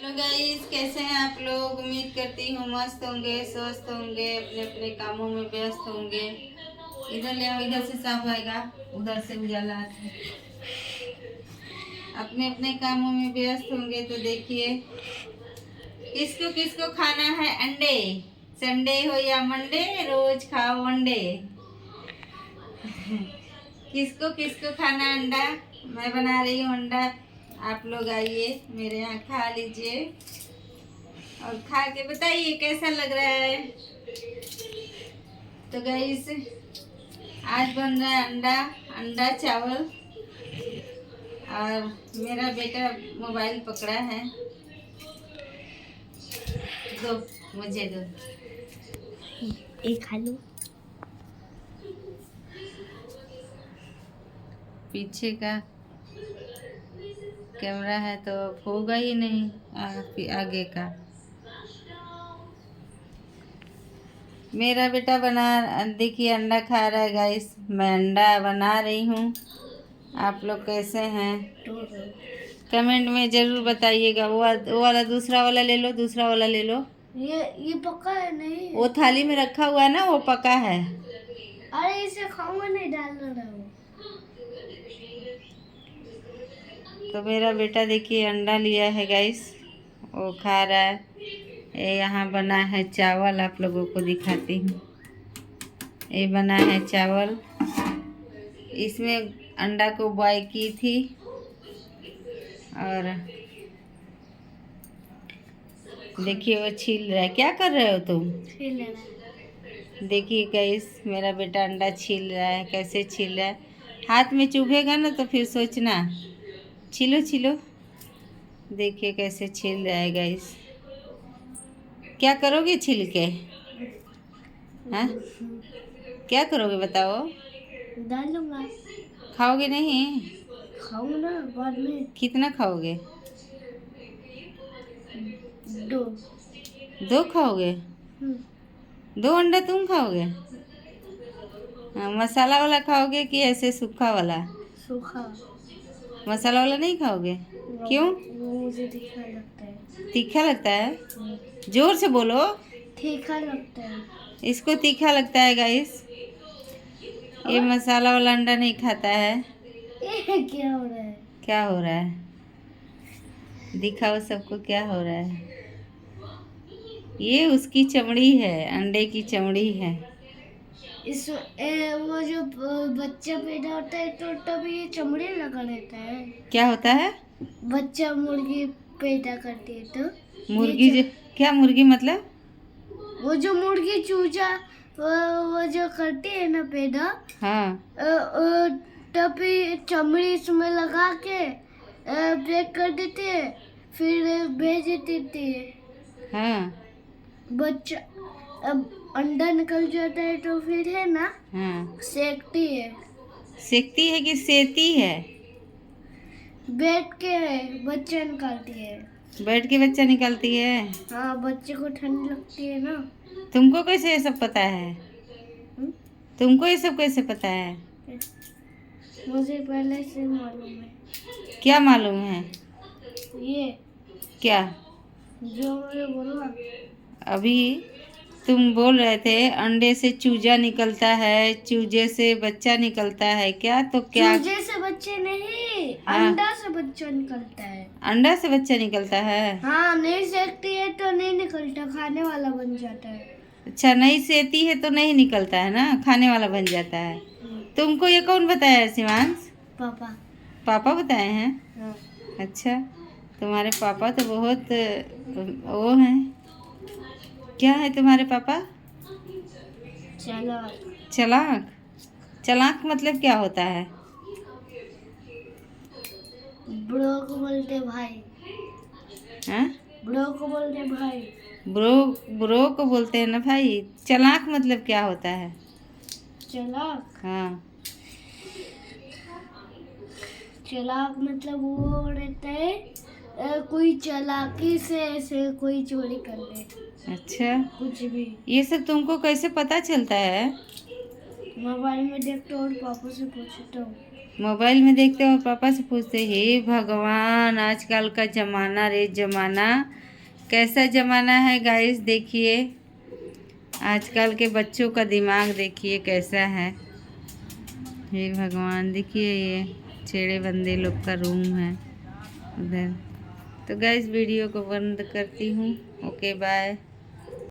Hello guys, कैसे हैं आप लोग। उम्मीद करती हूँ मस्त होंगे, स्वस्थ होंगे, अपने अपने कामों में व्यस्त होंगे। इधर ले आओ, इधर से साफ आएगा, उधर से उजाला आता है। अपने अपने कामों में व्यस्त होंगे तो देखिए, किसको किसको खाना है अंडे। संडे हो या मंडे, रोज खाओ अंडे। किसको किसको खाना अंडा। मैं बना रही हूँ अंडा। आप लोग आइए मेरे यहाँ, खा लीजिए और खा के बताइए कैसा लग रहा है। तो गाइस, आज बन रहा है अंडा, अंडा चावल। और मेरा बेटा मोबाइल पकड़ा है। दो, मुझे दो। एक खा लो। पीछे का कैमरा है तो होगा ही नहीं, आगे का। मेरा बेटा बना, देखिए अंडा खा रहा है गाइस। मैं अंडा बना रही हूँ। आप लोग कैसे हैं कमेंट में जरूर बताइएगा। वो वाला दूसरा वाला ले लो, दूसरा वाला ले लो। ये पका है नहीं? वो थाली में रखा हुआ है ना, वो पका है। अरे इसे खाऊंगा नहीं, डाल रहा हूँ। तो मेरा बेटा देखिए अंडा लिया है गाइस, वो खा रहा है। ये यहाँ बना है चावल, आप लोगों को दिखाती हूँ। ये बना है चावल, इसमें अंडा को बॉयल की थी। और देखिए वो छील रहा है। क्या कर रहे हो तुम? छील लेना। देखिए गाइस, मेरा बेटा अंडा छील रहा है। कैसे छील रहा है, हाथ में चुभेगा ना तो फिर सोचना। छीलो छीलो, देखिए कैसे छील रहा है गाइस। क्या करोगे छील के? हाँ, क्या करोगे बताओ? डालूंगा। खाओगे नहीं? खाऊंगा ना बाद में। कितना खाओगे? दो। दो खाओगे? हम्म, दो अंडा तुम खाओगे? हाँ, मसाला वाला खाओगे कि ऐसे सूखा वाला? सूखा। मसाला वाला नहीं खाओगे? क्यों? वो मुझे तीखा लगता है। तीखा लगता है? जोर से बोलो। तीखा लगता है। इसको तीखा लगता है गाइस। ये मसाला वाला अंडा नहीं खाता है। ये क्या हो रहा है? क्या हो रहा है, दिखाओ सबको क्या हो रहा है। ये उसकी चमड़ी है, अंडे की चमड़ी है। वो जो बच्चा पैदा होता है तो तभी ये चमड़ी लगा रहता है। क्या होता है? बच्चा मुर्गी पैदा करती है तो मुर्गी जो, क्या मुर्गी मतलब? वो जो मुर्गी चूजा वो जो करती है ना पैदा। हाँ, तभी चमड़ी इसमें लगा के पैक कर देती है, फिर भेज देती है। हाँ, बच्चा अब अंडा निकल जाता है तो फिर है ना, हाँ। सेकती है। सेकती है कि सेती है? बैठ के बच्चा निकालती है। बैठ के बच्चा निकालती है? हाँ, बच्चे को ठंड लगती है ना। तुमको कैसे ये सब पता है? हम्म? तुमको ये सब कैसे पता है? मुझे पहले से मालूम है। क्या मालूम है? ये क्या? जो मुझे बोला। अभी तुम बोल रहे थे अंडे से चूजा निकलता है, चूजे से बच्चा निकलता है क्या? तो क्या? चूजे से बच्चे नहीं, हाँ। अंडा से बच्चा निकलता है। अंडा से बच्चा निकलता है? हाँ, नहीं सेकती है तो नहीं निकलता, खाने वाला बन जाता है। अच्छा, नहीं सेती है तो नहीं निकलता है ना, खाने वाला बन जाता है। तुमको ये कौन बताया है शिवांश? पापा। पापा बताए हैं? हाँ। अच्छा, तुम्हारे पापा तो बहुत वो हैं। क्या है तुम्हारे पापा? चलो। चालाक। चालाक मतलब क्या होता है? ब्रो को बोलते भाई। हाँ, ब्रो को बोलते भाई। ब्रो, ब्रो को बोलते हैं ना भाई। चालाक मतलब क्या होता है? चालाक। हाँ, चालाक मतलब वो रहता है कोई चालाकी से ऐसे कोई चोरी कर ले। अच्छा, कुछ भी। ये सब तुमको कैसे पता चलता है? मोबाइल में देखता हूँ और पापा से पूछता हूँ। मोबाइल में देखते हो और पापा से पूछते, हे भगवान आजकल का ज़माना रे ज़माना, कैसा ज़माना है गाइस। देखिए आजकल के बच्चों का दिमाग देखिए कैसा है। हे भगवान, देखिए ये छेड़े बंदे लोग का रूम है उधर। तो गाइस वीडियो को बंद करती हूँ। Okay bye.